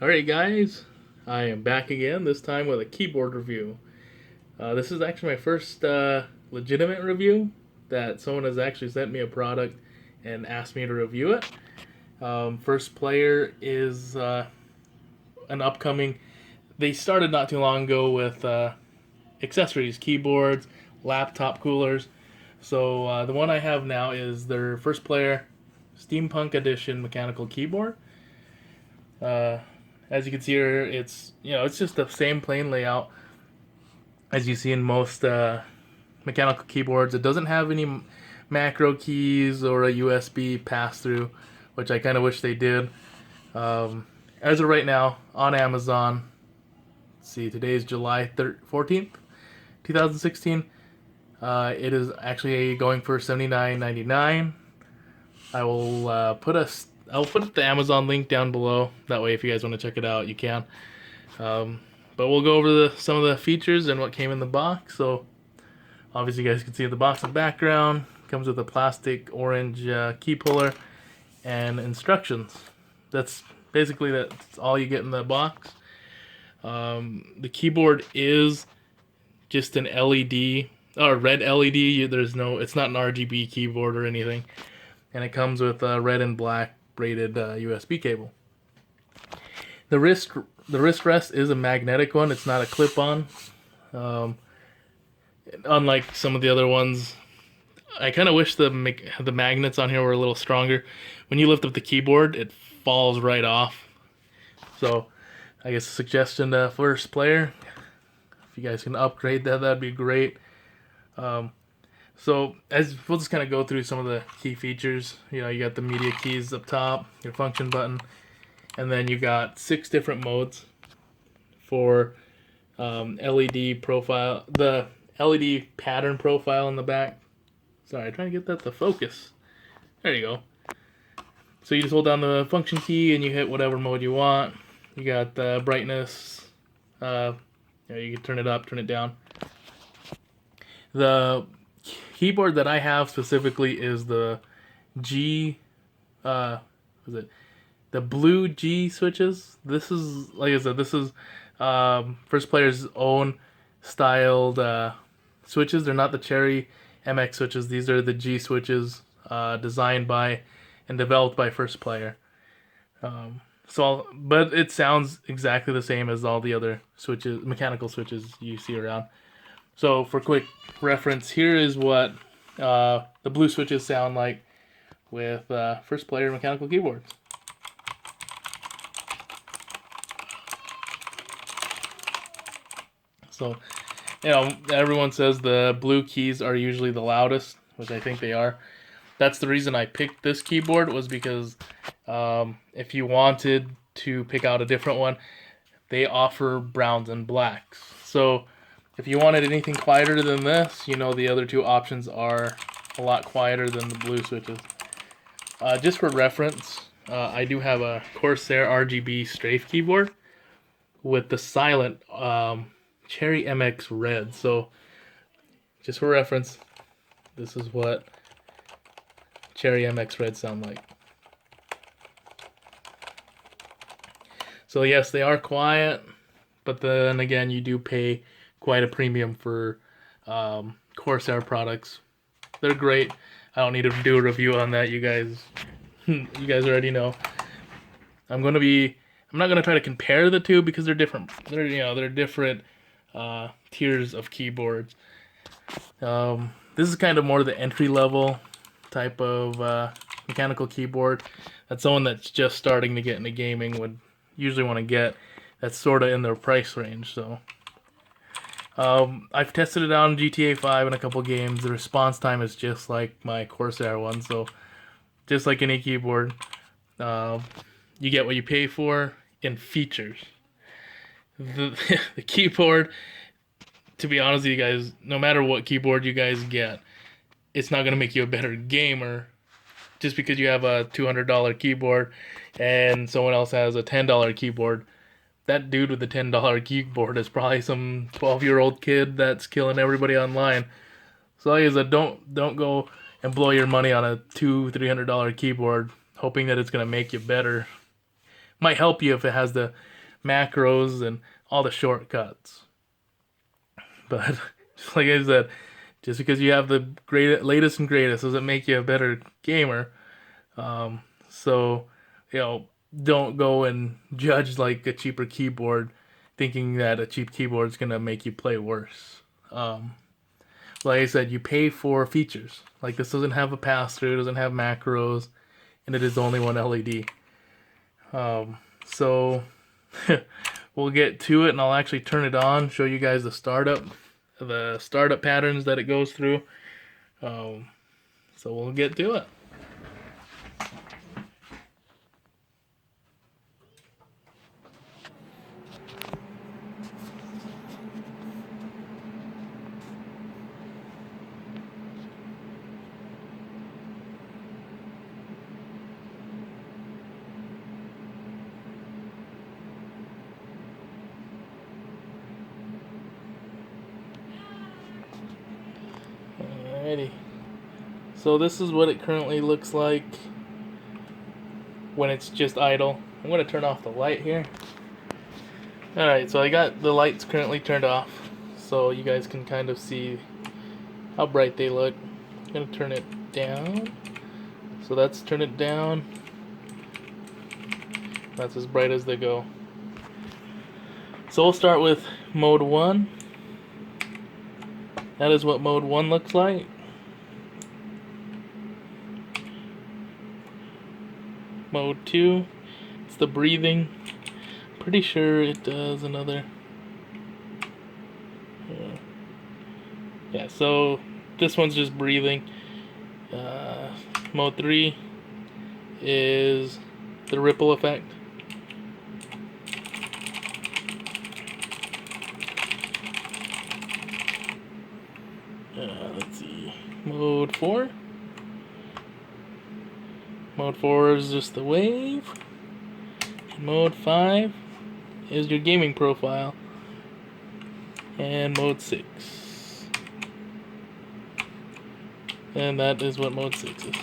Alright guys, I am back again, this time with a keyboard review. This is actually my first legitimate review that someone has actually sent me a product and asked me to review it. 1stplayer is an upcoming... They started not too long ago with accessories, keyboards, laptop coolers. So the one I have now is their 1stplayer SteamPunk Edition mechanical keyboard. As you can see here, it's just the same plain layout as you see in most mechanical keyboards. It doesn't have any macro keys or a USB pass-through, which I kind of wish they did. As of right now, on Amazon, let's see, today is July 14th, 2016. It is actually going for $79.99. I'll put the Amazon link down below. That way, if you guys want to check it out, you can. But we'll go over some of the features and what came in the box. So, obviously, you guys can see the box in the background. Comes with a plastic orange key puller and instructions. That's all you get in the box. The keyboard is just an LED or red LED. It's not an RGB keyboard or anything, and it comes with a red and black braided USB cable. The wrist rest is a magnetic one. It's not a clip-on. Unlike some of the other ones, I kind of wish the magnets on here were a little stronger. When you lift up the keyboard, it falls right off. So, I guess a suggestion to 1stplayer, if you guys can upgrade that'd be great. So, as we'll just kind of go through some of the key features. You got the media keys up top, your function button, and then you got 6 different modes for LED profile, the LED pattern profile in the back. Sorry, I'm trying to get that to focus. There you go. So you just hold down the function key and you hit whatever mode you want. You got the brightness. You can turn it up, turn it down. The keyboard that I have specifically is the the blue G switches. This is, like I said, this is 1stplayer's own styled switches. They're not the Cherry MX switches. These are the G switches designed by and developed by 1stplayer. But it sounds exactly the same as all the other switches, mechanical switches you see around. So for quick reference, here is what the blue switches sound like with 1stplayer mechanical keyboards. So, everyone says the blue keys are usually the loudest, which I think they are. That's the reason I picked this keyboard, was because if you wanted to pick out a different one, they offer browns and blacks. So if you wanted anything quieter than this, the other two options are a lot quieter than the blue switches. Just for reference, I do have a Corsair RGB strafe keyboard with the silent Cherry MX red. So just for reference, this is what Cherry MX red sound like. So yes, they are quiet, but then again, you do pay quite a premium for Corsair products. They're great. I don't need to do a review on that. You guys already know. I'm not gonna try to compare the two because they're different. They're different tiers of keyboards. This is kind of more the entry level type of mechanical keyboard that someone that's just starting to get into gaming would usually want to get. That's sort of in their price range. So I've tested it out on GTA 5 in a couple games. The response time is just like my Corsair one. So just like any keyboard, you get what you pay for in features. The keyboard, to be honest with you guys, no matter what keyboard you guys get, it's not going to make you a better gamer just because you have a $200 keyboard and someone else has a $10 keyboard. That dude with the $10 keyboard is probably some 12-year-old kid that's killing everybody online. So like I said, don't go and blow your money on a $200-300 keyboard hoping that it's going to make you better. Might help you if it has the macros and all the shortcuts. But just like I said, just because you have the latest and greatest doesn't make you a better gamer. So, you know, don't go and judge like a cheaper keyboard, thinking that a cheap keyboard is gonna make you play worse. Like I said, you pay for features. Like this doesn't have a pass-through, doesn't have macros, and it is only one LED. So we'll get to it, and I'll actually turn it on, show you guys the startup patterns that it goes through. So we'll get to it. Alrighty. So this is what it currently looks like when it's just idle. I'm going to turn off the light here. Alright, so I got the lights currently turned off so you guys can kind of see how bright they look. I'm going to turn it down. So that's turn it down. That's as bright as they go. So we'll start with mode 1. That is what mode 1 looks like. Mode 2, it's the breathing. Pretty sure it does another. Yeah, so this one's just breathing. Mode 3 is the ripple effect. Let's see. Mode 4. Mode 4 is just the wave. And mode 5 is your gaming profile. And mode 6. And that is what mode 6 is.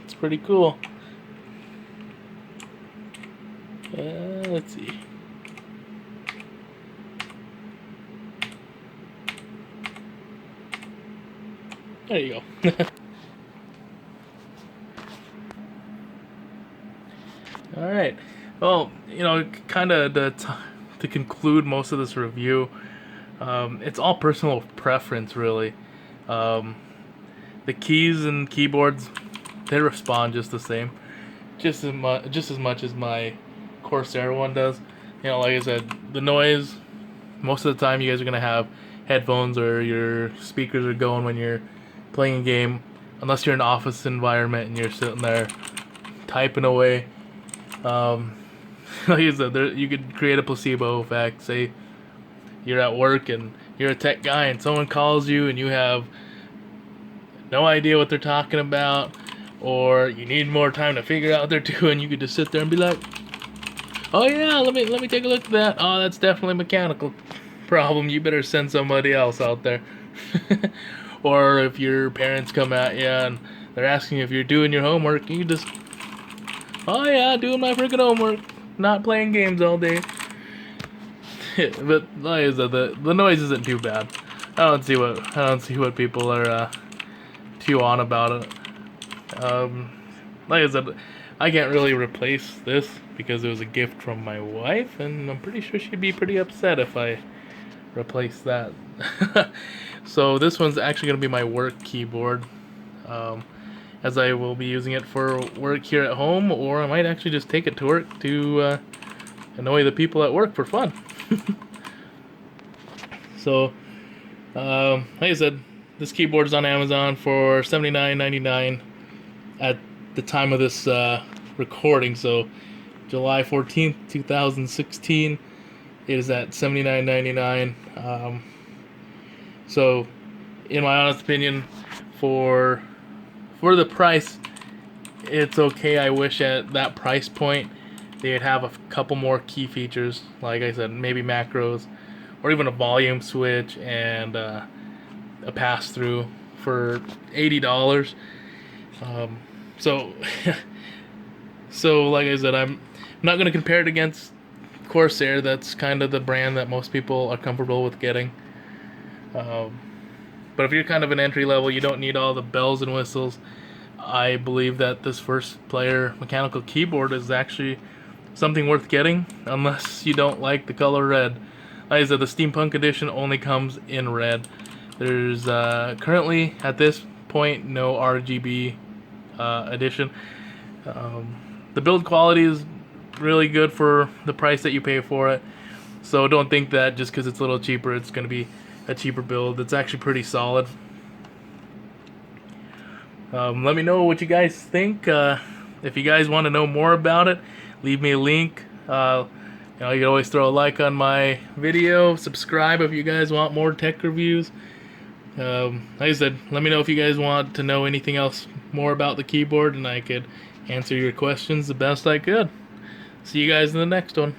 It's pretty cool. Let's see. There you go. Alright, well, you know, kind of to conclude most of this review, it's all personal preference, really. The keys and keyboards, they respond just the same, just as much as my Corsair one does. You know, like I said, the noise, most of the time you guys are going to have headphones or your speakers are going when you're playing a game, unless you're in an office environment and you're sitting there typing away. Like I said, you could create a placebo effect. Say you're at work and you're a tech guy and someone calls you and you have no idea what they're talking about, or you need more time to figure out what they're doing. You could just sit there and be like, "Oh yeah, let me take a look at that. Oh, that's definitely a mechanical problem. You better send somebody else out there." Or if your parents come at you and they're asking if you're doing your homework, you just, "Oh yeah, doing my freaking homework, not playing games all day." But like I said, the noise isn't too bad. I don't see what people are too on about it. Like I said, I can't really replace this because it was a gift from my wife, and I'm pretty sure she'd be pretty upset if I replace that. So this one's actually going to be my work keyboard, as I will be using it for work here at home, or I might actually just take it to work to annoy the people at work for fun. So, like I said, this keyboard is on Amazon for $79.99 at the time of this recording. So, July 14th, 2016, it is at $79.99. So, in my honest opinion, for the price, it's okay. I wish at that price point they'd have a couple more key features, like I said, maybe macros, or even a volume switch and a pass-through for $80. So So, like I said, I'm not going to compare it against Corsair. That's kind of the brand that most people are comfortable with getting. But if you're kind of an entry level, you don't need all the bells and whistles. I believe that this first player mechanical keyboard is actually something worth getting, unless you don't like the color red. Like I said, the SteamPunk edition only comes in red. There's currently, at this point, no RGB edition. The build quality is really good for the price that you pay for it. So don't think that just because it's a little cheaper, it's going to be a cheaper build. It's actually pretty solid. Let me know what you guys think. If you guys want to know more about it, leave me a link. You can always throw a like on my video. Subscribe if you guys want more tech reviews. Like I said, let me know if you guys want to know anything else more about the keyboard, and I could answer your questions the best I could. See you guys in the next one.